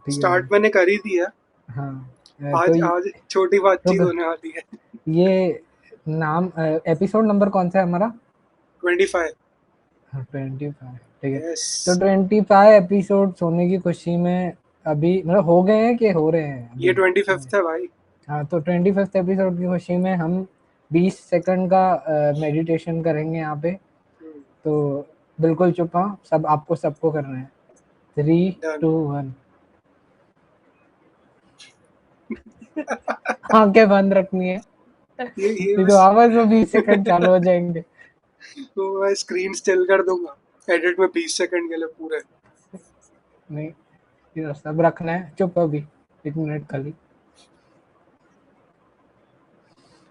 ठीक है भाई। स्टार्ट मैंने कर ही दिया। हाँ तो आज आज छोटी तो बातचीत होने वाली है। ये नाम एपिसोड नंबर कौन सा है हमारा? 25। 25, ठीक है। यस। तो 25 एपिसोड होने की खुशी में अभी मतलब हो गए हैं कि हो रहे हैं ये अभी? 25th है भाई। हाँ तो 25th एपिसोड की खुशी में हम 20 सेकंड का मेडिटेशन करेंगे यहाँ पे। तो बिल्कुल चुप, हाँ सब आपको सबको करना है। 3 2 1। आंखें बंद रखनी है, ये नहीं तो बस। आवाज में 20 सेकंड चालू हो जाएंगे। तो मैं स्क्रीन स्टिल कर दूंगा एडिट में 20 सेकंड के लिए पूरे। नहीं, ये सब रखना है चुप अभी, 1 मिनट खाली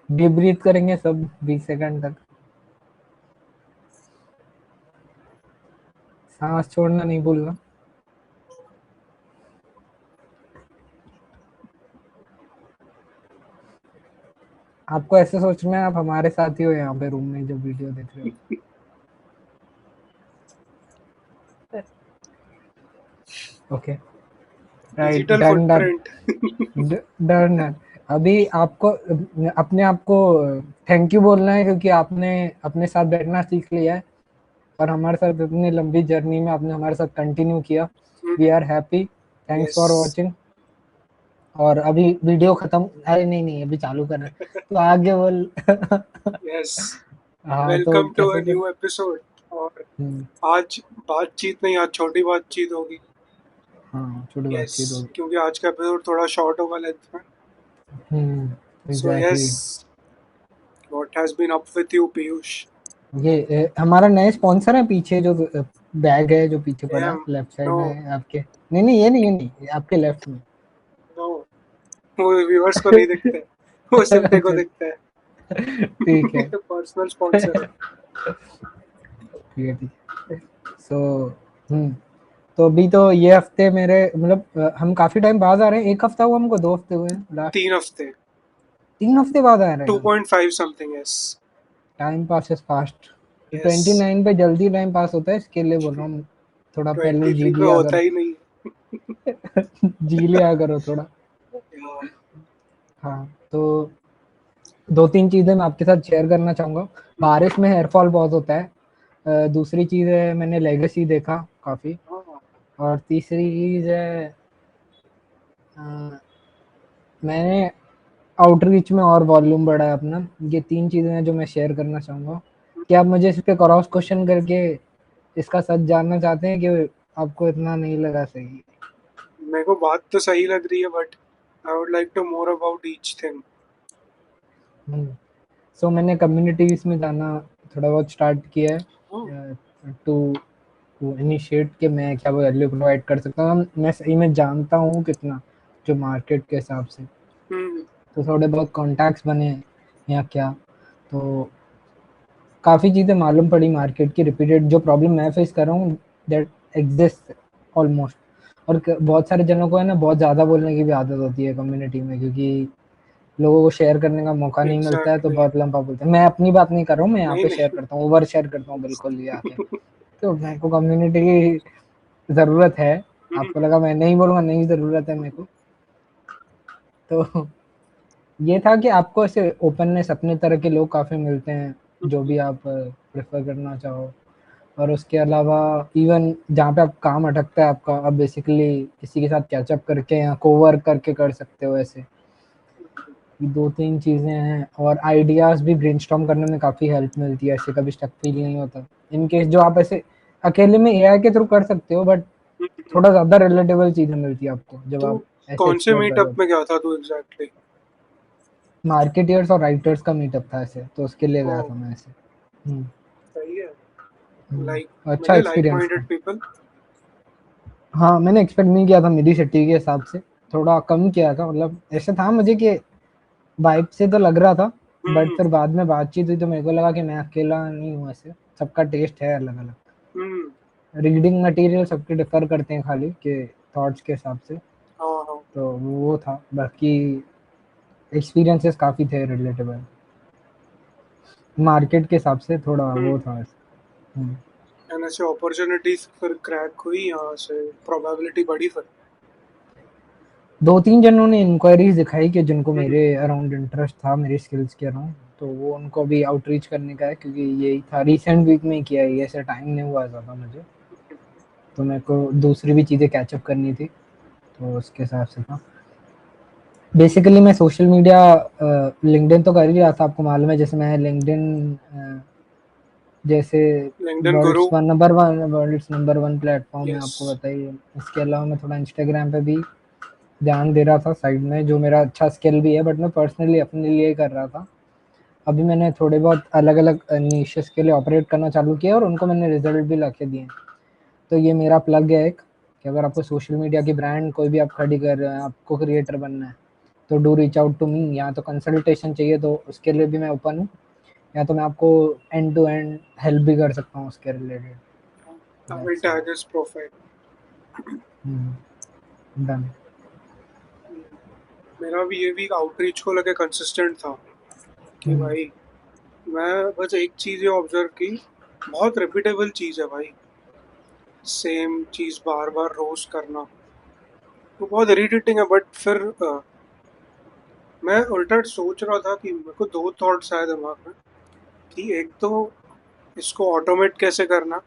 डीप ब्रीथ करेंगे सब 20 सेकंड तक। सांस छोड़ना नहीं भूलना। आपको ऐसे सोचना है आप हमारे साथ ही हो यहाँ पे रूम में जब वीडियो देख रहे हो। Okay, right, digital done done. Footprint. Done done. अभी आपको अपने आप को थैंक यू बोलना है क्योंकि आपने अपने साथ बैठना सीख लिया है और हमारे साथ इतनी लंबी जर्नी में आपने हमारे साथ कंटिन्यू किया। We are happy, thanks yes. For watching. और अभी वीडियो खत्म, अरे नहीं नहीं अभी चालू करना है, तो आगे बोल। यस। हाँ तो वेलकम टू अ कैसे कर। New episode. और हम्म, आज बातचीत नहीं, आज छोटी बातचीत होगी। हाँ छोटी यस। बातचीत होगी। क्योंकि आज का एपिसोड थोड़ा शॉर्ट होगा लेंथ में। So yes. Exactly. What has been up with you Piyush? ये हमारा नए स्पॉन्सर है पीछे जो बैग है जो पीछे पड़ा है एम। Left side no. में आपके। नहीं नहीं ये नहीं, ये नहीं, ये आपके लेफ्ट में। नो। वो व्यूअर्स को नहीं दिखते, वो सिर्फ तेरे को अच्छा, दिखता है। ठीक है। ये पर्सनल स्पॉन्सर है। ठीक है ठीक है। सो तो अभी तो ये हफ्ते मेरे मतलब हम काफी टाइम बाद आ रहे हैं, 1 हफ्ता हुआ हमको, 2 हफ्ते हुए हैं लास्ट। 3 हफ्ते। 3 हफ्ते बाद आ रहे हैं हम। 2.5 something. Yes. Time pass is fast. तो यस। 29 पे जल्दी टाइम पास होता है, इसके लिए बोल रहा हूँ। थोड़ा पहले जी 23 पे लिया होता करो। ही नहीं। जी लिया करो थोड़ा। यार। हाँ तो 2 3 चीजें मैं आपके साथ शेयर करना चाहूंगा। बारिश में हेयरफॉल बहुत होता है। दूसरी चीज है मैंने लेगेसी देखा काफी। हाँ। और तीसरी चीज है अ, मैंने आउटरीच में और वॉल्यूम बढ़ा है अपना। ये 3 चीजें हैं जो मैं शेयर करना चाहूंगा। क्या आप मुझे इस पे क्रॉस क्वेश्चन करके इसका सच जानना चाहते हैं कि आपको इतना नहीं लगा सही? मेरे को बात तो सही लग रही है but I would like to more about each thing. So मैंने कम्युनिटीज में जाना थोड़ा बहुत स्टार्ट किया है टू टू इनिशिएट कि मैं क्या वैल्यू प्रोवाइड कर सकता हूँ, मैं सही में जानता हूँ कितना जो मार्केट के हिसाब से। हम्म। तो थोड़े बहुत कॉन्टैक्ट्स बने या क्या। तो काफ़ी चीज़ें मालूम पड़ी मार्केट की, रिपीटेड जो प्रॉब्लम मैं फेस कर रहा हूँ दैट एग्जिस्ट ऑलमोस्ट। और बहुत सारे जनों को है ना बहुत ज़्यादा बोलने की भी आदत होती है कम्युनिटी में, क्योंकि लोगों को शेयर करने का मौका नहीं मिलता है तो एग्जैक्टली। बहुत लंबा बोलते हैं। मैं अपनी बात नहीं कर रहा हूँ, मैं यहाँ नहीं पे शेयर नहीं। करता हूँ, ओवर शेयर करता हूँ बिल्कुल ये आके। तो मेरे को कम्युनिटी की ज़रूरत है। आपको लगा मैं नहीं बोलूँगा, नहीं ज़रूरत है मेरे को। तो ये था कि आपको ऐसे ओपननेस अपने तरह के लोग काफ़ी मिलते हैं जो भी आप प्रेफर करना चाहो। और उसके अलावा इवन जहाँ पे आप काम अटकता है आपका, आप बेसिकली किसी के साथ कैचअप करके या कोवर्क करके कर सकते हो ऐसे। 2 3 चीज़ें हैं और आइडियाज़ भी ब्रेनस्टॉर्म करने में काफ़ी हेल्प मिलती है, ऐसे कभी स्टक फील नहीं होता। इन केस जो आप ऐसे अकेले में एआई के थ्रू कर सकते हो, बट थोड़ा ज़्यादा रिलेटेबल चीज़ें मिलती है आपको जब तो आप ऐसे कौन से एक्सप्लोर कर रहे मीटअप हो। में गया था तू एग्जैक्टली? मार्केटियर्स और राइटर्स का मीटअप था ऐसे, तो उसके लिए ओ। गया था मैं ऐसे। हुँ, सही है। लाइक अच्छा मिले लाइक एक्सपीरियंस माइंडेड था। पीपल। हाँ, मैंने एक्सपेक्ट नहीं किया था मेरी सिटी के हिसाब से, थोड़ा कम किया था मतलब ऐसा था मुझे कि वाइब से तो लग रहा था, बट हम्म। फिर बाद में बातचीत हुई तो मेरे को लगा कि मैं अकेला नहीं हूँ ऐसे, सबका टेस्ट है अलग-अलग। हम्म। रीडिंग मटेरियल सबके डिफ़र करते हैं खाली के थॉट्स के हिसाब से, हाँ हाँ। तो वो था। बाकी एक्सपीरियंसेस काफ़ी थे रिलेटेबल, मार्केट के हिसाब से थोड़ा वो हम्म। था ऐसे। हुँ। एंड ऐसे अपॉर्चुनिटीज फिर क्रैक हुई, यहाँ से प्रोबेबिलिटी बढ़ी फिर। 2-3 जनों ने इंक्वायरीज दिखाई कि जिनको मेरे अराउंड इंटरेस्ट था, मेरी स्किल्स के अराउंड, तो वो उनको भी आउटरीच करने का है, क्योंकि यही था रिसेंट वीक में ही किया है, ऐसा टाइम नहीं हुआ ज़्यादा मुझे, तो मेरे को दूसरी भी चीज़ें कैचअप करनी थी, तो उसके हिसाब से था। बेसिकली मैं सोशल मीडिया लिंक्डइन तो कर ही रहा था, आपको मालूम है, जैसे मैं लिंक्डइन जैसे लिंक्डइन गुरु। वर्ल्ड्स नंबर 1 प्लेटफॉर्म है, यस। आपको बताइए। इसके अलावा मैं थोड़ा इंस्टाग्राम पे भी ध्यान दे रहा था साइड में, जो मेरा अच्छा स्किल भी है, बट मैं पर्सनली अपने लिए ही कर रहा था। अभी मैंने थोड़े बहुत अलग-अलग निशेस के लिए ऑपरेट करना चालू किया और उनको मैंने रिजल्ट भी लाके दिए हैं। तो ये मेरा प्लग है एक, कि अगर आपको सोशल मीडिया की ब्रांड कोई भी आप खड़ी कर रहे हैं, आपको क्रिएटर बनना है, तो do reach out to me. या तो कंसल्टेशन चाहिए तो उसके लिए भी मैं ओपन हूँ, या तो मैं आपको एंड टू एंड हेल्प भी कर सकता हूँ उसके related. I will that's it. Tag his profile. Done. मेरा भी ये वीक आउटरीच को लेके कंसिस्टेंट था कि भाई मैं बस एक चीज़ ये ऑब्जर्व की, बहुत रिपीटेबल चीज़ है भाई, सेम चीज़ बार बार रोज करना, वो बहुत इरिटेटिंग है। बट फिर मैं उल्टा सोच रहा था कि मेरे को दो थॉट्स आए दिमाग में कि एक तो इसको ऑटोमेट कैसे करना।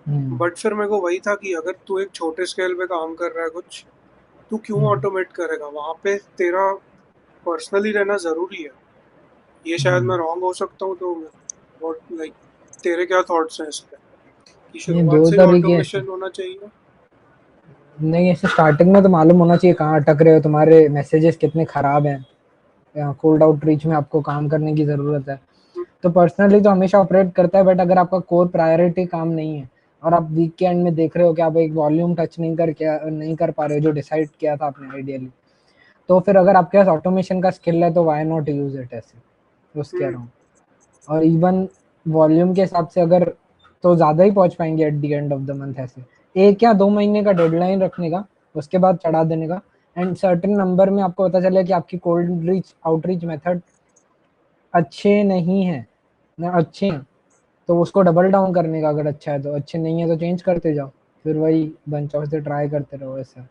बट फिर मेरे को वही था कि अगर तू एक छोटे स्केल पे काम कर रहा है कुछ, तू क्यों ऑटोमेट करेगा, वहां पे तेरा पर्सनली रहना जरूरी है। ये शायद मैं रॉन्ग हो सकता हूँ, तो व्हाट लाइक तेरे क्या थॉट्स हैं इस पे कि ये शुरुआत दो से ही तरीके ऐसे, ऑटोमेशन होना चाहिए? नहीं ऐसे स्टार्टिंग में तो मालूम होना चाहिए कहाँ अटक रहे हो, तुम्हारे मैसेजेस कितने खराब हैं, या कोल्ड आउटरीच में आपको काम करने की ज़रूरत है। तो पर्सनली तो हमेशा ऑपरेट करता है, बट अगर आपका कोर प्रायोरिटी काम नहीं है और आप वीक के एंड में देख रहे हो कि आप एक वॉल्यूम टच नहीं कर पा रहे हो जो डिसाइड किया था आपने आइडियली, तो फिर अगर आपके पास ऑटोमेशन का स्किल है तो व्हाई नॉट यूज इट ऐसे, उसके हम्म। अराउंड। और इवन वॉल्यूम के हिसाब से अगर, तो ज़्यादा ही पहुंच पाएंगे at the end of the month ऐसे। 1 या 2 महीने का डेडलाइन रखने का, उसके बाद चढ़ा देने का, एंड सर्टेन नंबर में आपको पता चले कि आपकी कोल्ड रीच आउटरीच मेथड अच्छे नहीं है ना, अच्छे हैं, तो उसको डबल डाउन करने का, अगर अच्छा है तो, अच्छे नहीं है तो चेंज करते जाओ, फिर वही बंच ऑफ से ट्राई करते रहो ऐसा।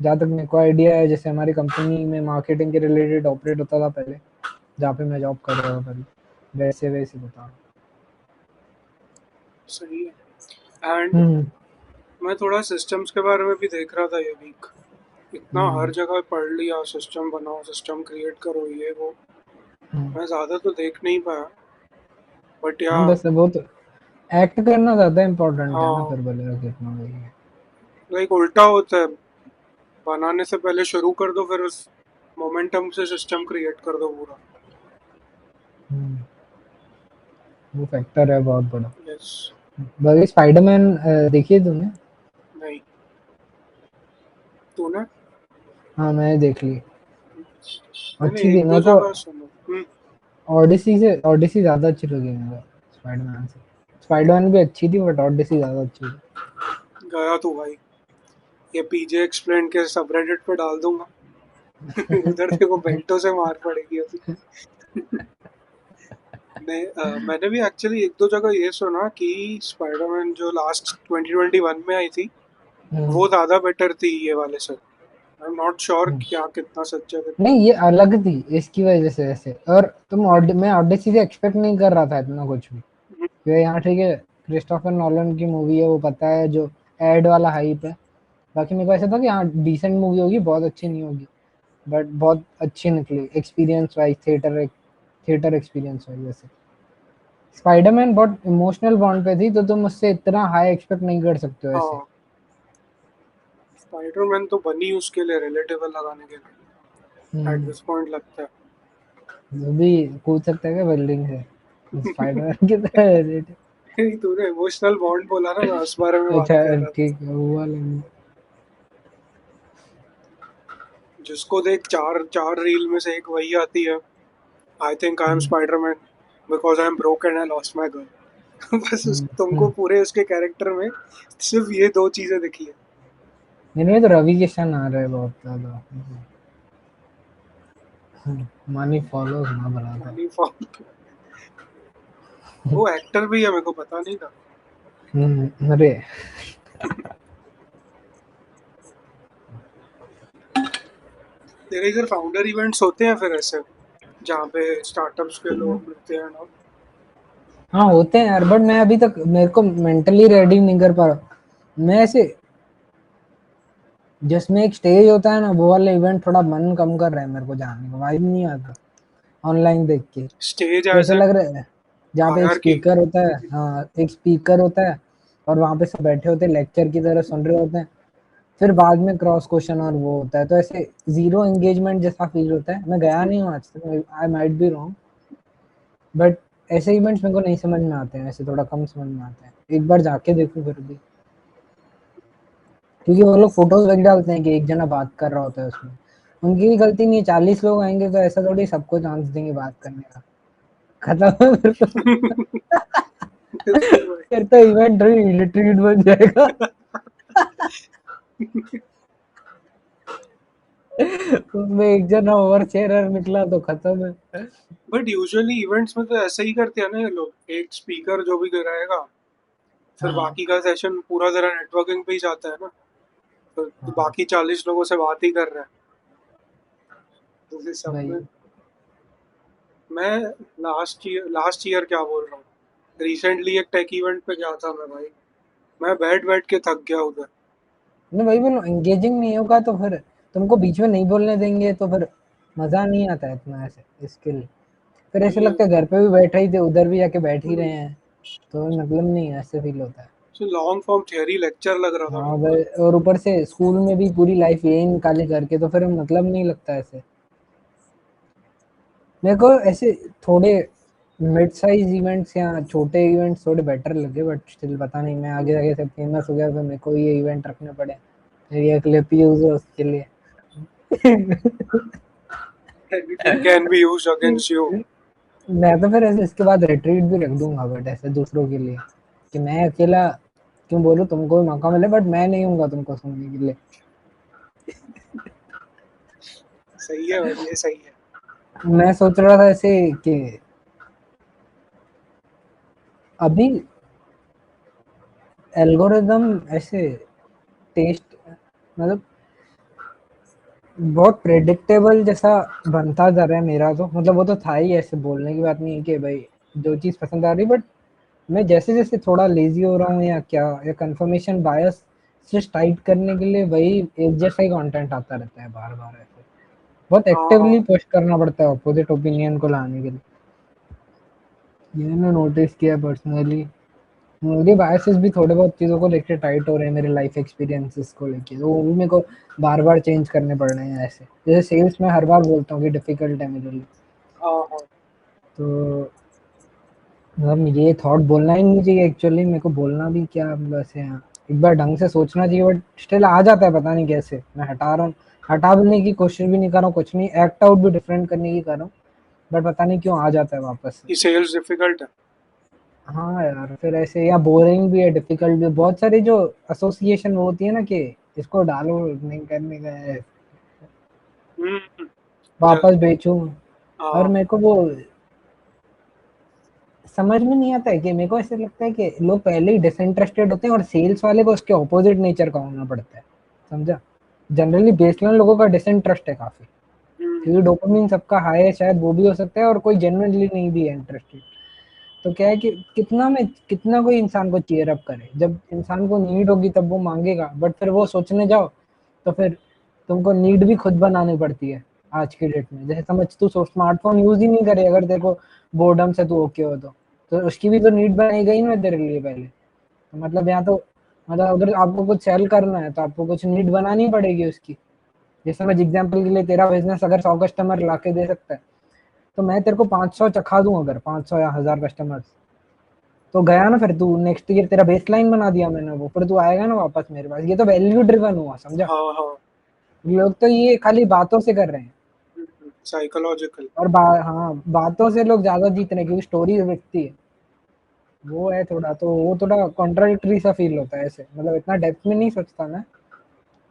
जहाँ तक मेरे को आइडिया है, जैसे हमारी कंपनी में मार्केटिंग के रिलेटेड ऑपरेट होता था पहले, जहाँ पे मैं जॉब कर रहा था पहले, वैसे वैसे बता रहा सही है। एंड हूँ। मैं थोड़ा सिस्टम्स के बारे में भी देख रहा था ये वीक। इतना हर हम्म, जगह पढ़ लिया, सिस्टम बनाओ, सिस्टम क्रिएट करो, ये वो। हम्म। मैं ज़्यादा तो देख नहीं पाया, बट या बस वो तो एक्ट करना ज़्यादा इम्पोर्टेंट है ना, हाँ, फिर बोलेगा कितना वही है। लाइक उल्टा होता है, बनाने से पहले शुरू कर दो, फिर उस मोमेंटम से सिस्टम क्रिएट कर दो पूरा। हम्म, वो फैक्टर है बहुत बड़ा। यस। बाकी स्पाइडरमैन देखी है तुमने? नहीं, तूने? हाँ मैंने देख ली, मैंने अच्छी थी एक दो मेरे को। जगह सुना। ओडिसी ज़्यादा अच्छी लगी मेरे को स्पाइडरमैन से। स्पाइडरमैन भी अच्छी थी, बट ओडिसी ज़्यादा अच्छी थी। गया तू भाई, ये पीजे एक्सप्लेन के सबरेडिट पे डाल दूंगा। उधर तेरे को बेल्टों से मार पड़ेगी अभी। नहीं, मैंने भी एक्चुअली एक दो जगह ये सुना कि स्पाइडरमैन जो लास्ट 2021 में आई थी, हम्म, वो ज़्यादा बेटर थी ये वाले से। आई एम नॉट श्योर हम्म। क्या कितना सच्चा कितना नहीं नहीं। ये अलग थी इसकी वजह से ऐसे, और मैं ओडिसी से एक्सपेक्ट नहीं कर रहा था इतना कुछ भी, क्योंकि यहाँ ठीक है क्रिस्टोफर नॉलन की मूवी है, वो पता है जो एड वाला हाइप है। बाकी मेरे को ऐसा था कि हाँ डिसेंट मूवी होगी, बहुत अच्छी नहीं होगी, बट बहुत अच्छी निकली experience wise, theatre experience wise वैसे। स्पाइडरमैन बहुत इमोशनल बॉन्ड पे थी, तो तुम उससे इतना हाई एक्सपेक्ट नहीं कर सकते हो ऐसे। हाँ, स्पाइडरमैन तो बनी उसके लिए, रिलेटेबल लगाने के लिए एट हम्म, दिस पॉइंट लगता है। वो भी कूद सकता है क्या बिल्डिंग से, स्पाइडरमैन की तरह related। नहीं, तूने इमोशनल बॉन्ड बोला ना, मैं उस बारे में बात अच्छा कर रहा था। ठीक है, वो वाला नहीं। जिसको देख, चार चार रील में से एक वही आती है, I think I am hmm, Spiderman because I am broken I lost my girl. बस हम्म, तुमको पूरे उसके कैरेक्टर में सिर्फ ये दो चीजें दिखी है। इनमें तो रवि किशन आ रहा है बहुत ज्यादा। मनी फॉलोज ना बना था। Money fall. वो एक्टर भी है, मेरे को पता नहीं था। अरे तेरे इधर फाउंडर इवेंट्स होते हैं फिर ऐसे जहाँ पे स्टार्टअप्स के लोग मिलते हैं ना? हाँ होते हैं यार, बट मैं अभी तक मेरे को मेंटली रेडी नहीं कर पा रहा मैं ऐसे। जिसमें एक स्टेज होता है ना, वो वाला इवेंट थोड़ा मन कम कर रहा है मेरे को जाने का, वाइब नहीं आता ऑनलाइन देख के। स्टेज तो एज ऐसा एन लग रहा है जहाँ पे एक हायरार्की। स्पीकर होता है, हाँ एक स्पीकर होता है और वहाँ पे सब बैठे होते हैं, लेक्चर की तरह सुन रहे होते हैं। फिर बाद में क्रॉस क्वेश्चन और वो होता है, तो ऐसे जीरो एंगेजमेंट जैसा फील होता है। मैं गया नहीं हूँ आज तक, I might be wrong, but ऐसे इवेंट्स मेरे को नहीं समझ में आते हैं, ऐसे थोड़ा कम समझ में आते हैं। एक बार जाके देखूं फिर भी, क्योंकि वो लोग फोटोज वगैरह डालते हैं कि एक जना बात कर रहा होता है उसमें। उनकी भी गलती नहीं है, 40 लोग आएंगे तो ऐसा थोड़ी सबको चांस देंगे बात करने का। खत्म फिर तो। बिल्कुल भाई। फिर तो इवेंट रिट्रीट बन जाएगा। उसमें एक जना ओवर शेयरर निकला तो खत्म है। बट यूजुअली इवेंट्स में तो ऐसे ही करते हैं ना ये लोग, एक स्पीकर जो भी कराएगा, फिर हाँ बाकी का सेशन पूरा तरह नेटवर्किंग पे ही जाता है ना। तो हाँ बाकी 40 लोगों से बात ही कर रहा है जैसे सब भाई। में। मैं लास्ट ईयर क्या बोल रहा हूँ, रिसेंटली एक टेक इवेंट पे गया था मैं भाई। मैं बैठ बैठ के थक गया उधर। मैं वही बोलूं, एंगेजिंग नहीं होगा तो फिर तुमको बीच में नहीं बोलने देंगे तो फिर मजा नहीं आता है इतना ऐसे इसके लिए। फिर ऐसे ये लगता है घर पे भी बैठे ही थे, उधर भी जाके बैठ ही रहे हैं, तो मतलब नहीं है, ऐसे फील होता है। लॉन्ग फॉर्म थियरी लेक्चर लग रहा था हाँ बिल्कुल। भाई, और ऊपर से स्कूल में भी पूरी लाइफ यही निकाले करके, तो फिर मतलब नहीं लगता ऐसे। मेरे को ऐसे थोड़े मिड साइज इवेंट्स या छोटे इवेंट्स थोड़े बेटर लगे, बट स्टिल पता नहीं, मैं आगे आगे से फेमस हो गया तो मेरे को ये इवेंट रखने पड़े, मेरी एक क्लिप यूज है उसके लिए। Anything can be used against you. मैं तो फिर ऐसे इसके बाद रिट्रीट भी रख दूंगा, बट ऐसे दूसरों के लिए कि मैं अकेला क्यों बोलूं, तुमको भी मौका मिले, बट मैं नहीं हूँगा तुमको सुनने के लिए। सही है भाई, ये सही है। मैं सोच रहा था ऐसे कि अभी एल्गोरिदम ऐसे टेस्ट, मतलब बहुत प्रेडिक्टेबल जैसा बनता जा रहा है मेरा, तो मतलब वो तो था ही, ऐसे बोलने की बात नहीं है कि भाई जो चीज़ पसंद आ रही, बट मैं जैसे जैसे थोड़ा लेजी हो रहा हूँ या क्या, या कंफर्मेशन बायस से टाइट करने के लिए वही एक जैसा ही कंटेंट आता रहता है बार बार ऐसे। बहुत हाँ हाँ। एक्टिवली पुश करना पड़ता है अपोजिट ओपिनियन को लाने के लिए, ये मैंने नोटिस किया पर्सनली। मेरे बायसेस भी थोड़े बहुत चीज़ों को लेके टाइट हो रहे हैं, मेरे लाइफ एक्सपीरियंसेस को लेके, तो वो भी मेरे को बार बार चेंज करने पड़ रहे हैं ऐसे। जैसे सेल्स में हर बार बोलता हूँ कि डिफिकल्ट है मेरे लिए, हाँ हाँ। तो मतलब ये थॉट बोलना ही नहीं चाहिए एक्चुअली, मेरे को बोलना भी क्या, मतलब ऐसे हाँ, एक बार ढंग से सोचना चाहिए, बट स्टिल आ जाता है, पता नहीं कैसे। मैं हटा रहा हूँ, हटाने की कोशिश भी नहीं कर रहा हूँ, कुछ नहीं, एक्ट आउट भी डिफरेंट करने की कर रहा हूँ, बट पता नहीं क्यों आ जाता है वापस से। ये सेल्स डिफिकल्ट है। हाँ यार, फिर ऐसे या बोरिंग भी है, डिफिकल्ट भी है। बहुत सारी जो एसोसिएशन वो होती है ना कि इसको डालो, नहीं करने का है, हम्म। वापस जल्दी। बेचूं। और हाँ। मेरे को वो समझ में नहीं आता है कि मेरे को ऐसे लगता है कि लोग पहले ही डिसइंटरेस्टेड होते हैं और सेल्स वाले को उसके ऑपोजिट नेचर का होना पड़ता है, समझा। जनरली बेसलाइन लोगों का डिसइंटरेस्ट है काफी, क्योंकि हम्म। डोपामिन सबका हाई है, शायद वो भी हो सकता है, और कोई जेन्युइनली नहीं भी है इंटरेस्टेड। तो क्या है कि कितना कोई इंसान को चीयर अप करे, जब इंसान को नीड होगी तब वो मांगेगा, बट फिर वो सोचने जाओ तो फिर तुमको नीड भी खुद बनानी पड़ती है आज की डेट में। जैसे समझ, तू स्मार्टफोन यूज ही नहीं करे अगर तेरे को बोर्डम से तू ओके हो तो उसकी भी तो नीड बनाई गई ना तेरे लिए पहले। तो मतलब यहाँ तो, मतलब अगर आपको कुछ सेल करना है तो आपको कुछ नीड बनानी पड़ेगी उसकी। जैसे समझ, एग्जाम्पल के लिए तेरा बिजनेस अगर 100 कस्टमर ला के दे सकता है, तो मैं तेरे को 500 चखा दूं, अगर 500 या 1000 कस्टमर, तो गया ना, फिर तू नेक्स्ट ईयर तेरा बेस लाइन बना दिया मैंने, वो फिर तू आएगा ना वापस मेरे पास। ये तो वैल्यू ड्रिवन हुआ, समझा। हाँ हाँ। लोग तो ये खाली बातों से कर रहे हैं, साइकोलॉजिकल। और हाँ, बातों से लोग ज्यादा जीत रहे हैं क्योंकि स्टोरी दिखती है। वो है थोड़ा, तो वो थोड़ा कॉन्ट्राडिक्टरी सा फील होता है ऐसे, मतलब इतना डेप्थ में नहीं सोचता मैं,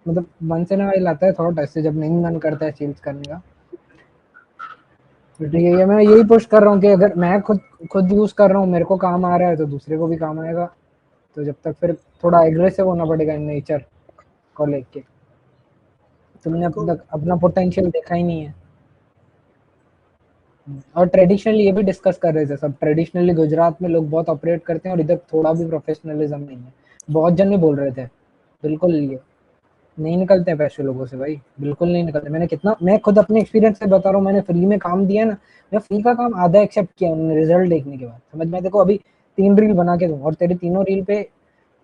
मतलब मन से ना वाइल आता है थॉट ऐसे जब नहीं मन करता है चेंज करने का। तो ठीक है, ये मैं यही पुश कर रहा हूँ कि अगर मैं खुद खुद यूज कर रहा हूँ, मेरे को काम आ रहा है, तो दूसरे को भी काम आएगा। तो जब तक फिर थोड़ा एग्रेसिव होना पड़ेगा नेचर को लेके। तुमने अब तक अपना पोटेंशियल देखा ही नहीं है। और ट्रेडिशनली ये भी डिस्कस कर रहे थे सब, ट्रेडिशनली गुजरात में लोग बहुत ऑपरेट करते हैं और इधर थोड़ा भी प्रोफेशनलिज्म नहीं है। बहुत जन भी बोल रहे थे बिल्कुल ये नहीं निकलते हैं पैसे लोगों से भाई, बिल्कुल नहीं निकलते। मैंने कितना, मैं खुद अपने एक्सपीरियंस से बता रहा हूँ, मैंने फ्री में काम दिया ना, मैं फ्री का काम आधा एक्सेप्ट किया उन्होंने रिजल्ट देखने के बाद। समझ, मैं देखो अभी 3 रील बना के दूं और तेरी तीनों रील पे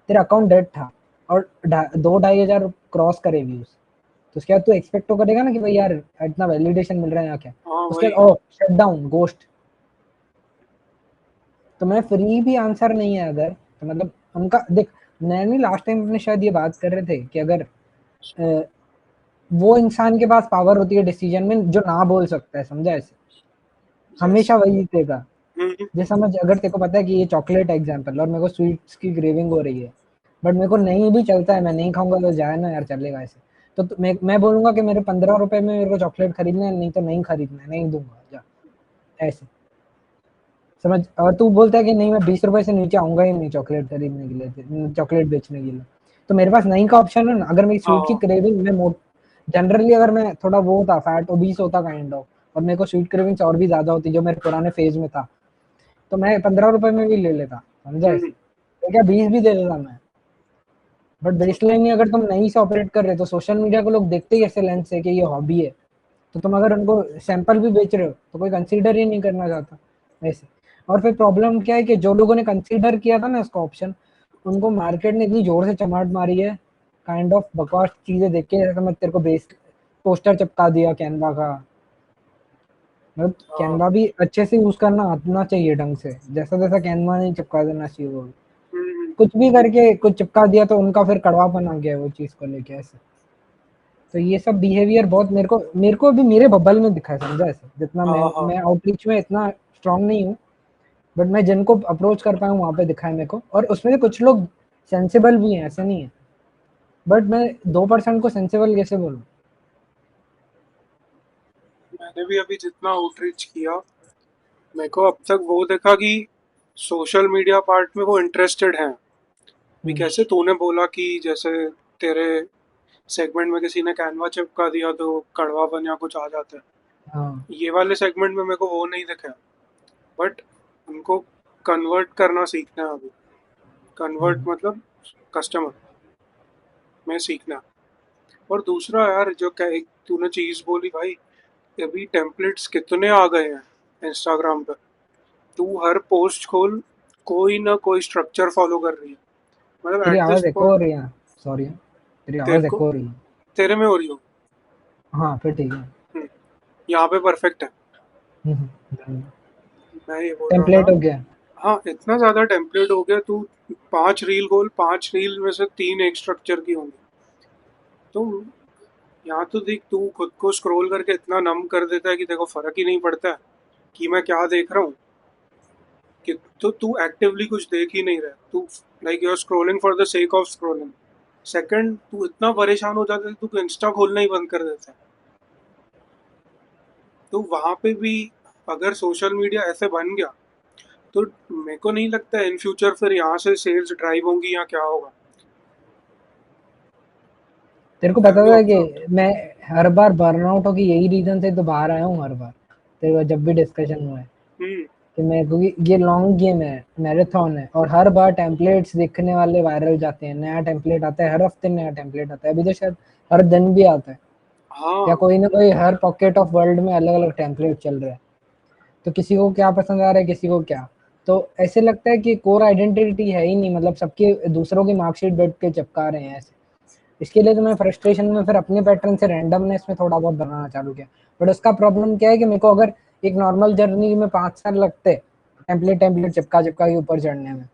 तेरा अकाउंट डेड था और 2-2,500 क्रॉस करे व्यूज, तो उसके बाद तू एक्सपेक्ट तो करेगा ना कि भाई यार इतना वैलिडेशन मिल रहा है यहाँ क्या। हाँ उसके वही। बाद ओ शट डाउन गोस्ट। तो मैं फ्री भी आंसर नहीं है अगर, तो मतलब उनका देख, मैंने लास्ट टाइम अपने शायद ये बात कर रहे थे कि अगर अ, वो इंसान के पास पावर होती है डिसीजन में जो ना बोल सकता है, समझा ऐसे, जैसे हमेशा वही जीतेगा। हम्म, जैसे समझ, अगर तेरे को पता है कि ये चॉकलेट एग्जाम्पल और मेरे को स्वीट्स की क्रेविंग हो रही है, बट मेरे को नहीं भी चलता है, मैं नहीं खाऊंगा तो जाए ना यार, चलेगा ऐसे। तो मैं बोलूंगा कि मेरे 15 रुपए में मेरे को चॉकलेट खरीदना है, नहीं तो नहीं खरीदना है, नहीं दूंगा जा, ऐसे समझ। और तू बोलता है कि नहीं मैं 20 रुपए से नीचे आऊंगा ही नहीं चॉकलेट खरीदने के लिए, चॉकलेट बेचने के लिए। तो मेरे पास नहीं का ऑप्शन है ना, अगर मेरी स्वीट की हाँ क्रेविंग में जनरली अगर मैं थोड़ा वो होता फैट ओबीस होता काइंड ऑफ, और मेरे को स्वीट क्रेविंग्स और भी ज्यादा होती जो मेरे पुराने फेज में था, तो मैं 15 रुपए में भी ले लेता, समझा ऐसे, हम्म, तो क्या 20 भी दे देता मैं। बट बेसलाइन ही अगर तुम नहीं से ऑपरेट कर रहे तो सोशल मीडिया को लोग देखते ही ऐसे लेंस से कि ये हॉबी है, तो तुम अगर उनको सैंपल भी बेच रहे हो तो कोई कंसीडर ही नहीं करना चाहता ऐसे। और फिर प्रॉब्लम क्या है कि जो लोगों ने कंसीडर किया था ना इसका ऑप्शन, उनको मार्केट ने इतनी जोर से चमाट मारी है काइंड ऑफ बकवास चीजें देख के, जैसे मैं तेरे को बेस पोस्टर चिपका दिया कैनवा का, मतलब हाँ, कैनवा भी अच्छे से यूज करना आना चाहिए ढंग से, जैसा जैसा कैनवा नहीं चिपका देना चाहिए वो, हम्म, कुछ भी करके कुछ चिपका दिया तो उनका फिर कड़वापन आ गया वो चीज को लेके ऐसे। तो ये सब बिहेवियर बहुत मेरे को अभी मेरे बबल में दिखा है, समझा ऐसे, जितना हाँ, हाँ, मैं आउटरीच में इतना स्ट्रांग नहीं हूँ, बट मैं जिनको अप्रोच कर पाया हूँ वहां पे दिखा है मेरे को, और उसमें से कुछ लोग सेंसिबल भी हैं, ऐसा नहीं है, बट मैं 2% को सेंसिबल कैसे बोलूँ। मैंने भी अभी जितना आउटरीच किया, मेरे को अब तक वो देखा कि सोशल मीडिया पार्ट में वो इंटरेस्टेड हैं। भी हम्म, कैसे तूने बोला कि जैसे तेरे सेगमेंट में किसी ने कैनवा चिपका दिया तो कड़वापन या कुछ आ जाता है, हाँ, ये वाले सेगमेंट में मेरे को वो नहीं दिखा। बट उनको कन्वर्ट करना सीखना है अभी। कन्वर्ट हम्म, मतलब कस्टमर में सीखना। और दूसरा यार जो एक तूने चीज़ बोली भाई, अभी टेम्पलेट्स कितने आ गए हैं इंस्टाग्राम पे। तू हर पोस्ट खोल, कोई ना कोई स्ट्रक्चर फॉलो कर रही है। मतलब तेरी एट दिस आवाज एको हो पॉइंट। रही है, सॉरी, तेरी तेरे आवाज को, एको हो रही है। तेरे में हो रही हो। हाँ फिर ठीक है। यहाँ पे परफेक्ट है। हम्म, मैं ये बोल रहा था। टेम्पलेट हो गया। हाँ, इतना ज़्यादा टेम्पलेट हो गया। तू 5 रील खोल, 5 रील में से 3 एक स्ट्रक्चर की होंगी। तो यहाँ तो देख, तू खुद को स्क्रॉल करके इतना नम कर देता है कि देखो फर्क ही नहीं पड़ता है कि मैं क्या देख रहा हूँ। कि तो तू एक्टिवली कुछ देख ही नहीं रहा, तू like you are scrolling for the sake of scrolling. Second, तू इतना परेशान हो जाता है तू इंस्टा खोलना ही बंद कर देता है। तो वहां पे भी अगर सोशल मीडिया ऐसे बन गया, तो मेरे को नहीं लगता इन फ्यूचर फिर यहाँ से सेल्स ड्राइव होंगी या क्या होगा। तेरे को हैव पता यू था कि ऑब्जर्व्ड? मैं हर बार बर्नआउट हो की यही रीजन से तो बाहर आया हूँ हर बार, तेरे को जब भी डिस्कशन हुआ है हम्म, कि मैं, क्योंकि ये लॉन्ग गेम है, मैराथन है, और हर बार टेम्पलेट्स देखने वाले वायरल जाते हैं, नया टेम्पलेट आता है हर हफ्ते, नया टेम्पलेट आता है, अभी तो शायद हर दिन भी आता है, या हाँ, कोई ना कोई हर पॉकेट ऑफ वर्ल्ड में अलग अलग टेम्पलेट चल रहा है। तो किसी को क्या पसंद आ रहा है, किसी को क्या, तो ऐसे लगता है कि कोर आइडेंटिटी है ही नहीं, मतलब सबके दूसरों की मार्कशीट बैठ के चिपका रहे हैं ऐसे। इसके लिए तो मैं फ्रस्ट्रेशन में फिर अपने पैटर्न से रैंडमनेस में थोड़ा बहुत बनाना चालू किया। बट उसका प्रॉब्लम क्या है कि मेरे को अगर एक नॉर्मल जर्नी में 5 साल लगते टेम्पलेट टेम्पलेट चिपका चिपका के ऊपर चढ़ने में,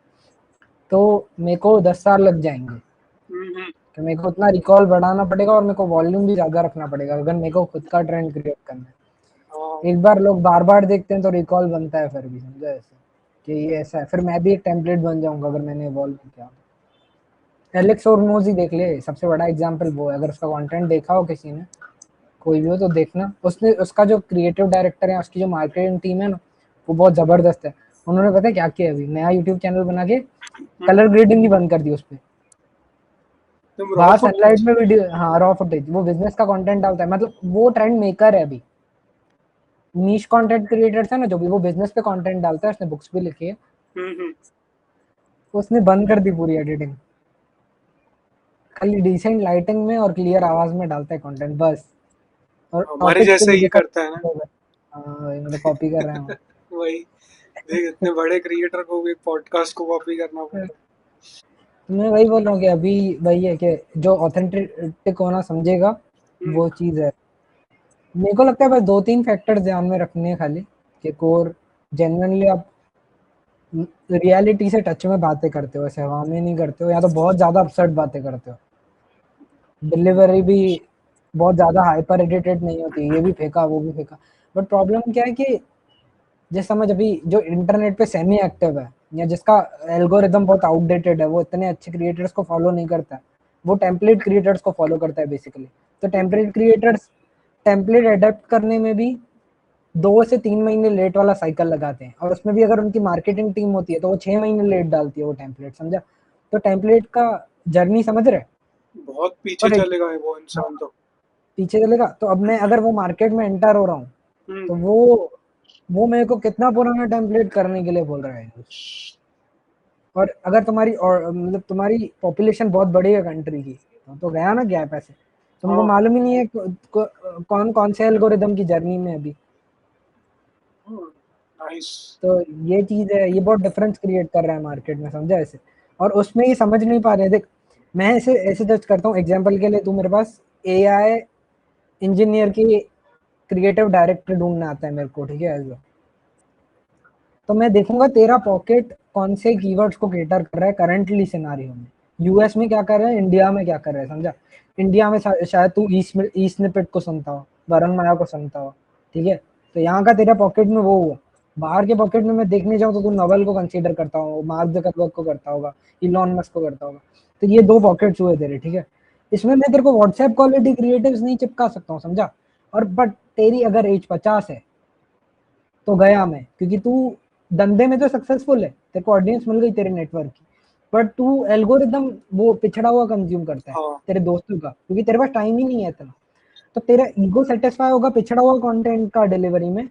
तो मेरे को 10 साल लग जाएंगे। हम्म, तो मेरे को उतना रिकॉल बढ़ाना पड़ेगा और मेरे को वॉल्यूम भी ज्यादा रखना पड़ेगा अगर मेरे को खुद का ट्रेंड क्रिएट करना है। हाँ, एक बार लोग बार बार देखते हैं तो रिकॉल बनता है फिर भी, समझा ऐसे कि ये ऐसा है, फिर मैं भी एक टेम्पलेट बन जाऊंगा अगर मैंने इवॉल्व किया। एलेक्स ओरमोज ही देख ले, सबसे बड़ा एग्जाम्पल वो है, अगर उसका कंटेंट देखा हो किसी ने, कोई भी हो तो देखना, उसने उसका जो क्रिएटिव डायरेक्टर है, उसकी जो मार्केटिंग टीम है ना, वो बहुत जबरदस्त है। उन्होंने पता है क्या किया, अभी नया यूट्यूब चैनल बना के हम्म, कलर ग्रेडिंग ही बंद कर दी उस पर। तुम रॉ वहाँ सनलाइट फुटेज। में वीडियो, हाँ रॉ फुटेज, वो बिजनेस का कंटेंट डालता है, मतलब वो ट्रेंड मेकर है अभी। नीश कंटेंट क्रिएटर्स है ना जो भी, वो बिजनेस पे कंटेंट डालता है, उसने बुक्स भी लिखी है, हम्म। उसने बंद कर दी पूरी एडिटिंग, खाली डिसेंट लाइटिंग में और क्लियर आवाज में डालता है कंटेंट बस। और हमारे टॉपिक्स पे जैसे भी ही देखा, करता है ना। हाँ मतलब कॉपी कर रहे हैं वो। वही, देख इतने बड़े क्रिएटर को भी पॉडकास्ट को कॉपी करना पड़ता है। मैं वही बोल रहा हूँ कि अभी वही है कि जो ऑथेंटिक होना समझेगा हम्म। वो चीज़ है। मेरे को लगता है बस 2-3 फैक्टर्स ध्यान में रखने हैं खाली, कि कोर जेन्युइनली आप रियलिटी से टच में बातें करते हो, ऐसे हवा में नहीं करते हो, या तो बहुत ज़्यादा अपसर्ड बातें करते हो। डिलीवरी भी बहुत ज़्यादा हाइपर एडिटेड नहीं होती, ये भी फेंका, वो भी फेंका। बट प्रॉब्लम क्या है कि जिस समझ अभी जो इंटरनेट पे सेमी एक्टिव है, या जिसका एल्गोरिदम बहुत आउटडेटेड है, वो इतने अच्छे क्रिएटर्स को फॉलो नहीं करता है, वो टेम्पलेट क्रिएटर्स को फॉलो करता है बेसिकली। तो टेम्पलेट क्रिएटर्स टेम्पलेट अडेप्ट करने में भी 2 से 3 महीने लेट वाला साइकिल लगाते हैं, और उसमें भी अगर उनकी मार्केटिंग टीम होती है तो वो 6 महीने लेट डालती है वो टेम्पलेट, समझा? तो टेम्पलेट का जर्नी समझ रहे? बहुत पीछे और एक, चलेगा ये वो हाँ, इंसान तो। पीछे चलेगा। तो अब मैं अगर वो मार्केट में एंटर हो रहा हूँ, हम्म। तो वो मेरे को कितना पुराना टेम्पलेट करने के लिए बोल रहा है। और अगर तुम्हारी, और मतलब तुम्हारी पॉपुलेशन बहुत बड़ी है कंट्री की, तो गया ना गैप ऐसे। तुमको हाँ। मालूम ही नहीं है कौन कौन से एल्गोरिदम की जर्नी में है अभी। नाइस। तो ये चीज है, ये बहुत डिफरेंस क्रिएट कर रहा है मार्केट में, समझा ऐसे। और उसमें ये समझ नहीं पा रहे। देख, मैं ऐसे ऐसे जज करता हूँ, एग्जांपल के लिए तू मेरे पास एआई इंजीनियर की क्रिएटिव डायरेक्टर ढूंढना आता है मेरे को, ठीक है, तो मैं देखूंगा तेरा पॉकेट कौन से कीवर्ड्स को केटर कर रहा है करंटली सिनारियो में। यूएस में क्या कर रहा है, इंडिया में क्या कर रहा है, समझा? इंडिया में शायद तू ई स्निपेट को सुनता हो, वरुण माया को सुनता हो, ठीक है, तो यहाँ का तेरा पॉकेट में वो हुआ। बाहर के पॉकेट में मैं देखने जाऊँ तो तू नवल को कंसीडर करता हो, मार्क जकरबर्ग को करता होगा, इलॉन मस्क को करता होगा। तो ये 2 पॉकेट्स हुए तेरे, ठीक है। इसमें मैं तेरे को व्हाट्सएप क्वालिटी क्रिएटिव्स नहीं चिपका सकता हूँ, समझा? और बट तेरी अगर एज 50 है तो गया मैं, क्योंकि तू धंधे में तो सक्सेसफुल है, तेरे को ऑडियंस मिल गई तेरे नेटवर्क की, बट तू एल्गोरिदम वो पिछड़ा हुआ कंज्यूम करता है हाँ। तेरे दोस्तों का, क्योंकि तेरे पास टाइम ही नहीं है इतना। तो तेरा ईगो सेटिस्फाई होगा पिछड़ा हुआ कंटेंट का डिलीवरी में,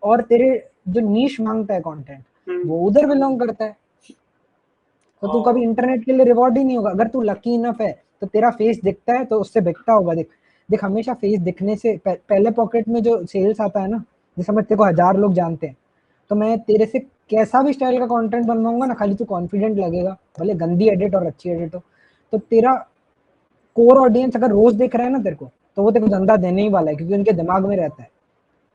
और तेरे जो नीश मांगता है कंटेंट, हम्म। वो उधर बिलोंग करता है। तो तू कभी हाँ। इंटरनेट के लिए रिवॉर्ड ही नहीं होगा। अगर तू लकी इनफ है तो तेरा फेस दिखता है तो उससे बिकता होगा। देख देख, हमेशा फेस दिखने से पहले पॉकेट में जो सेल्स आता है ना, जैसे समझ तेरे को 1000 लोग जानते हैं, तो मैं तेरे से कैसा भी स्टाइल का कंटेंट बनवाऊंगा ना, खाली तू कॉन्फिडेंट लगेगा, भले गंदी एडिट और अच्छी एडिट हो, तो तेरा कोर ऑडियंस अगर रोज देख रहा है ना तेरे को, तो वो तेरे को धंधा देने ही वाला है, क्योंकि उनके दिमाग में रहता है।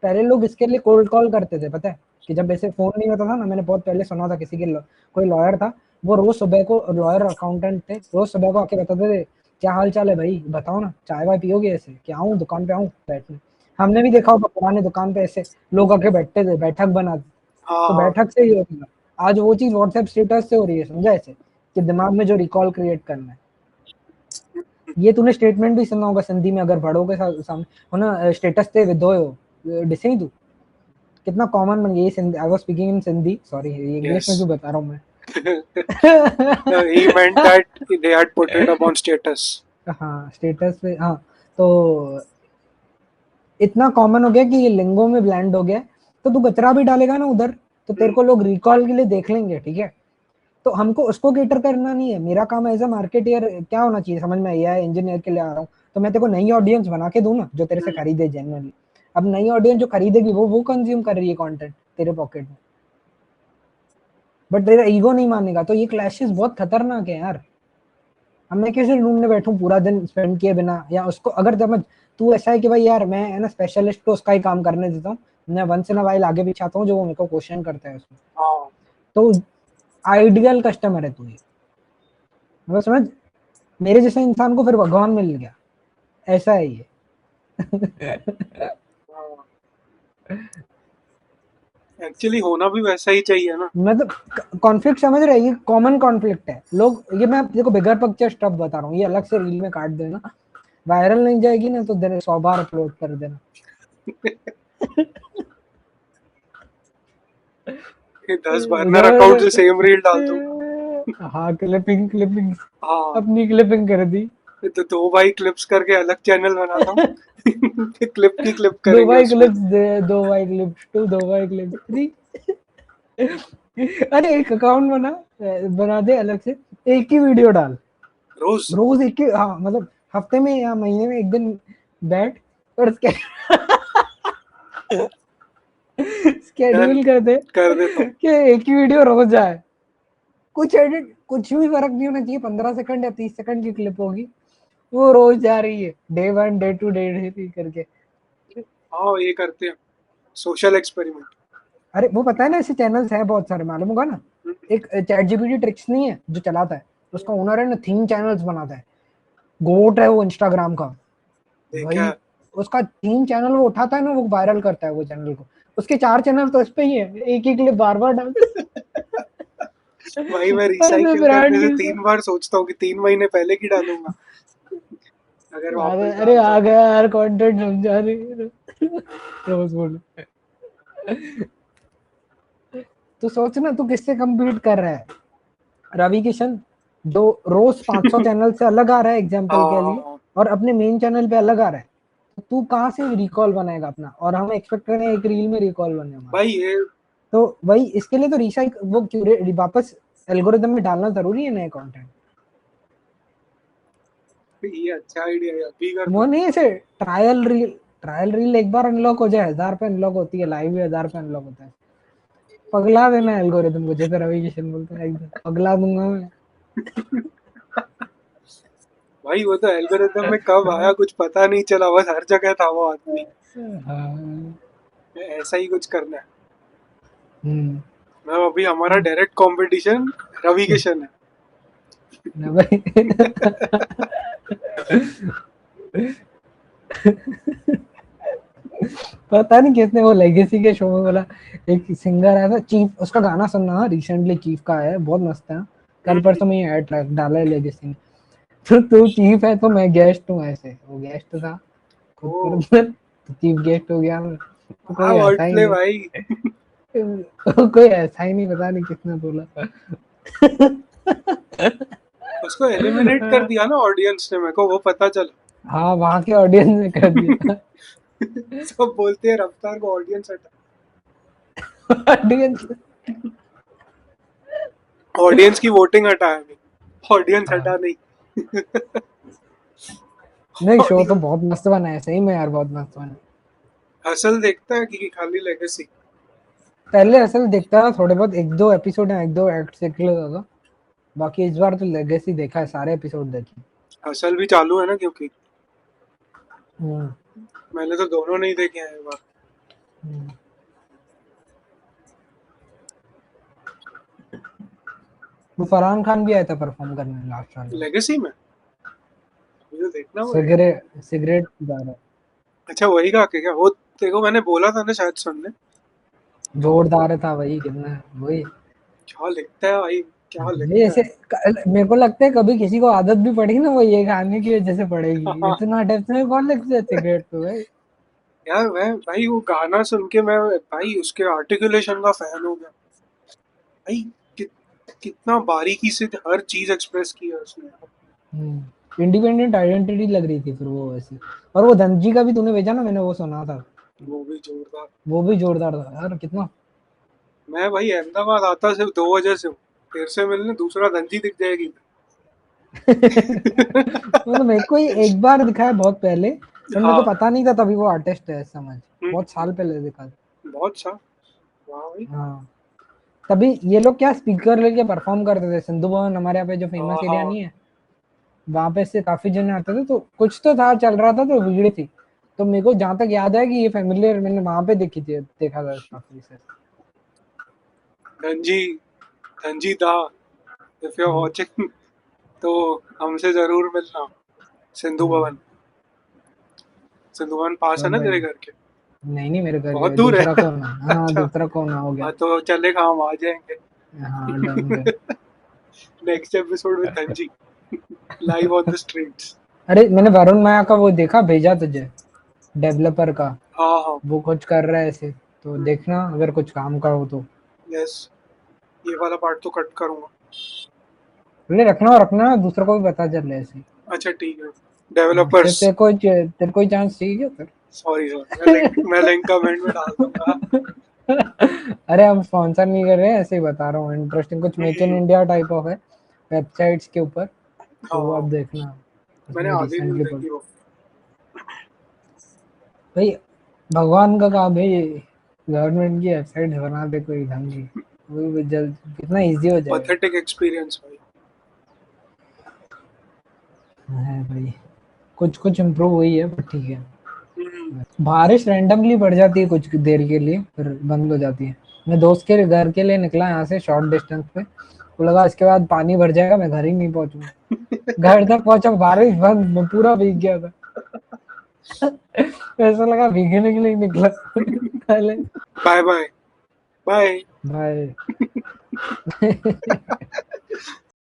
पहले लोग इसके लिए कोल्ड कॉल करते थे, पता है, कि जब ऐसे फोन नहीं होता था ना, मैंने बहुत पहले सुना था किसी के कोई लॉयर था, वो रोज सुबह को, लॉयर अकाउंटेंट थे, रोज सुबह को आके बताते थे, क्या हाल चाल है भाई, बताओ ना, चाय वाय पियोगे, ऐसे क्या आऊँ दुकान पे, आऊँ बैठने। हमने भी देखा होगा पुराने दुकान पे ऐसे लोग आके बैठते थे, बैठक बनाते, हाँ। तो हाँ। बैठक से ही होता था। आज वो चीज व्हाट्सएप स्टेटस से हो रही है, समझा ऐसे, कि दिमाग में जो रिकॉल क्रिएट करना है। ये तूने स्टेटमेंट भी सुना होगा सिंधी में, अगर बड़ों के सामने हो ना, स्टेटस ते विदोयो डिसे तू, कितना कॉमन बन गया ये Sindhi. I was speaking in Sindhi, sorry, ये इंग्लिश यस। में क्यों बता रहा हूँ मैं। He meant that they had put it up on status. हाँ स्टेटस पे, हाँ। तो इतना कॉमन हो गया कि ये लिंगो में ब्लेंड हो गया। तो तू कचरा भी डालेगा ना उधर, तो तेरे हम्म। को लोग रिकॉल के लिए देख लेंगे, ठीक है। तो हमको उसको केटर करना नहीं है। मेरा काम एज अ मार्केटियर क्या होना चाहिए, समझ में आया, इंजीनियर के लिए आ रहा हूँ, तो मैं तेरे को नई ऑडियंस बना के दूं ना, जो तेरे से हम्म। खरीदे जेन्युइनली। अब नई ऑडियंस जो खरीदेगी वो कंज्यूम कर रही है कंटेंट तेरे पॉकेट में, बट तेरा ईगो नहीं मानेगा। तो ये क्लैशेस बहुत खतरनाक है यार। अब मैं कैसे ढूंढने बैठूं पूरा दिन स्पेंड किए बिना, या उसको अगर समझ तू ऐसा है कि भाई यार मैं है ना स्पेशलिस्ट को उसका ही काम करने देता हूँ, मैं वंस इन अ वाइल आगे भी चाहता हूँ जो वो मेरे को क्वेश्चन करता है उसमें, हाँ। तो आइडियल कस्टमर है तू ये। मतलब समझ, मेरे जैसे इंसान को फिर भगवान मिल गया, ऐसा है ये। हाँ। एक्चुअली होना भी वैसा ही चाहिए ना। मतलब कॉन्फ्लिक्ट समझ रहे हैं, ये कॉमन कॉन्फ्लिक्ट है लोग। ये मैं देखो बिगर पिक्चर स्टफ बता रहा हूँ, ये अलग से रील में काट देना, वायरल नहीं जाएगी ना तो 100 बार अपलोड कर देना। कि 10 बार मैं अकाउंट से सेम रील डाल दूं। हाँ क्लिपिंग क्लिपिंग, हाँ। अपनी क्लिपिंग कर दी। तो 2 भाई क्लिप्स करके अलग चैनल बनाता हूँ। क्लिप की क्लिप दो करेंगे भाई उसमें। क्लिप्स दो भाई क्लिप्स टू, दो भाई क्लिप्स थ्री। अरे एक अकाउंट बना दे अलग से, एक ही वीडियो डाल रोज रोज, एक ही, हाँ मतलब हफ्ते में या महीने में एक दिन बैठ और डन स्केड्यूल कर दे कर देता हूँ। कि एक ही वीडियो रोज जाए। कुछ एडिट, कुछ भी फर्क नहीं होना चाहिए, 15 सेकंड या 30 सेकंड की क्लिप होगी, वो रोज जा रही है, डे 1 डे 2 डे 3 करके। हाँ ये करते हैं सोशल एक्सपेरिमेंट। अरे वो पता है ना, ऐसे चैनल्स हैं बहुत सारे, मालूम होगा ना। एक चैट जीपीटी ट्रिक्स नहीं है जो चलाता है, उसका ओनर है ना, थीम चैनल्स बनाता है, गोट है वो इंस्टाग्राम का देखा भाई। उसका थीम चैनल वो उठाता है ना, वो वायरल करता है वो चैनल को। उसके 4 चैनल तो इस पे ही है, एक ही क्लिप बार बार डालते। भाई मैं और मैं रिसाइकिल करने ब्रांड से के 3 बार सोचता हूँ कि 3 महीने पहले की डालूंगा अगर अरे वापस अरे डालता आ हूँ। गया यार कंटेंट समझा रही। रोज बोल, तू सोच ना, तू किससे कम्पीट कर रहा है। रवि किशन दो रोज 500 चैनल से अलग आ रहा है एग्जाम्पल के लिए, हाँ और अपने मेन चैनल पे अलग आ रहा है। तो तू कहाँ से रिकॉल बनाएगा अपना, और हम एक्सपेक्ट करें एक रील में रिकॉल बने हमारा। भाई ये तो वही, इसके लिए तो रिसाइक वो क्यूरेट वापस एल्गोरिदम में डालना जरूरी है नए कंटेंट। अच्छा आइडिया है, अभी कर वो दूँ। नहीं ऐसे ट्रायल रील एक बार अनलॉक हो जाए, 1000 पे अनलॉक होती है, लाइव भी 1000 पे अनलॉक होता है। पगला देना एल्गोरिदम को, जैसे रवि किशन बोलते हैं, एकदम पगला दूंगा मैं। भाई वो तो एल्गोरिदम में कब आया कुछ पता नहीं चला, बस हर जगह था वो आदमी। हाँ। ऐसा ही कुछ करना है। हम्म। मैं अभी हमारा डायरेक्ट कंपटीशन रवि किशन है। ना भाई। पता नहीं किसने वो लेगेसी के शो में बोला, एक सिंगर आया था चीफ, उसका गाना सुनना रिसेंटली, चीफ का है, बहुत मस्त है। कल परसों में ये ट्रैक डाला है लेगेसी ने। तो तू चीफ है तो मैं गेस्ट हूँ, ऐसे वो गेस्ट था खुद ओ पर, तो चीफ गेस्ट हो गया मैं। तो हाँ कोई वर्ड ऐसा ही प्ले नहीं, भाई। कोई ऐसा ही नहीं, पता नहीं किसने बोला। उसको एलिमिनेट कर दिया ना ऑडियंस ने, मेरे को वो पता चला। हाँ वहां के ऑडियंस ने कर दिया। सब बोलते हैं रफ्तार को ऑडियंस हटा। ऑडियंस। ऑडियंस की वोटिंग हटाया अभी, ऑडियंस हटा हाँ नहीं। नहीं, शो तो ऑडियंस बहुत मस्त बना है सही में यार, बहुत मस्त बना है। हसल देखता है कि खाली लेगेसी। पहले असल देखता था थोड़े बहुत, एक दो एपिसोड या एक दो एक्ट देख लेता था। बाकी इस बार तो लेगेसी देखा है, सारे एपिसोड देखे। हसल भी चालू है ना क्योंकि हम्म। मैंने तो दोनों नहीं देखे हैं एक बार। हम्म। वो फरहान खान भी आया था परफॉर्म करने लास्ट वाले में। लेगेसी में मुझे देखना पड़ेगा। सिगरेट सिगरेट जा रहा है। अच्छा वही का क्या वो, देखो मैंने बोला था ना शायद सुनने। जोरदार था वही, कितना वही। क्या लिखता है भाई, क्या ये लिखता ऐसे मेरे को लगता है कभी किसी को आदत भी पड़ेगी ना, वो ये खाने की वजह से पड़ेगी, है। इतना डेप्थ में कौन लिखता है सिगरेट पे भाई। यार मैं भाई वो गाना सुन के मैं भाई उसके आर्टिकुलेशन का फैन हो गया भाई। कि, कितना बारीकी से हर चीज एक्सप्रेस की है उसने। इंडिपेंडेंट आइडेंटिटी लग रही थी फिर वो वैसी। और वो धनजी का भी तूने भेजा ना, मैंने वो सुना था, वो भी जोरदार। वो भी जोरदार था यार, कितना। मैं भाई अहमदाबाद आता सिर्फ 2 वजह से हूँ, तेरे से मिलने, दूसरा धनजी दिख जाएगी। मतलब मेरे को ही एक बार दिखा है बहुत पहले, पर मेरे को हाँ। पता नहीं था तभी वो आर्टिस्ट है, समझ, बहुत हम्म, साल पहले दिखा था। बहुत सा। वाह भाई। हाँ तभी ये लोग क्या स्पीकर लेके परफॉर्म करते थे, सिंधु भवन हमारे यहाँ पे जो फेमस हाँ एरिया हाँ। नहीं है, वहां पे से काफी जने आते थे, तो कुछ तो था चल रहा था तो भीड़ थी। तो मेरे को जहां तक याद है कि ये फैमिलियर मैंने वहां पे देखी थी, देखा था काफी से। Dhanji, Dhanji da, if you are hmm. Watching तो हमसे जरूर मिलना। सिंधु हम्म। भवन, सिंधु भवन पास तो है ना भाई, तेरे घर के? नहीं नहीं मेरे घर बहुत के दूर दूसरा है। कोना, हाँ अच्छा। दूसरा कोना हो गया। हाँ तो चलेगा, हम आ जाएंगे। हाँ done done. Next episode with Dhanji, live on the streets. अरे मैंने वरुण माया का वो देखा, भेजा तुझे, डेवलपर का, हाँ हाँ। वो कुछ कर रहा है ऐसे, तो देखना अगर कुछ काम का हो तो। यस, ये वाला पार्ट तो कट करूंगा। बोले रखना, और रखना दूसरों को भी पता चल रहा है ऐसे। अच्छा ठीक है, डेवलपर्स। तेरे को चांस चाहिए क्या फिर? सॉरी मैं लिंक कमेंट में डाल दूंगा। अरे हम स्पॉन्सर नहीं कर रहे हैं, ऐसे ही बता रहा हूँ, इंटरेस्टिंग कुछ make in India type of है वेबसाइट्स के ऊपर, तो वो आप हाँ, देखना। मैंने उसमें आधी नहीं रिसेंटली पढ़, देखी वो। भाई भगवान का काम है ये, गवर्नमेंट की वेबसाइट बना दे कोई ढंग की, वो भी जल्द कितना इजी हो जाएगा। पैथेटिक एक्सपीरियंस भाई। है भाई, कुछ कुछ इम्प्रूव हुई है पर ठीक है। हम्म, बारिश रैंडमली बढ़ जाती है कुछ देर के लिए, फिर बंद हो जाती है। मैं दोस्त के घर के लिए निकला यहाँ से शॉर्ट डिस्टेंस पे, वो लगा इसके बाद पानी भर जाएगा, मैं घर ही नहीं पहुंचूंगा। घर तक पहुंचा, बारिश बंद, मैं पूरा भीग गया था। ऐसा लगा भीगने के लिए ही निकला। पहले बाय बाय बाय। भाई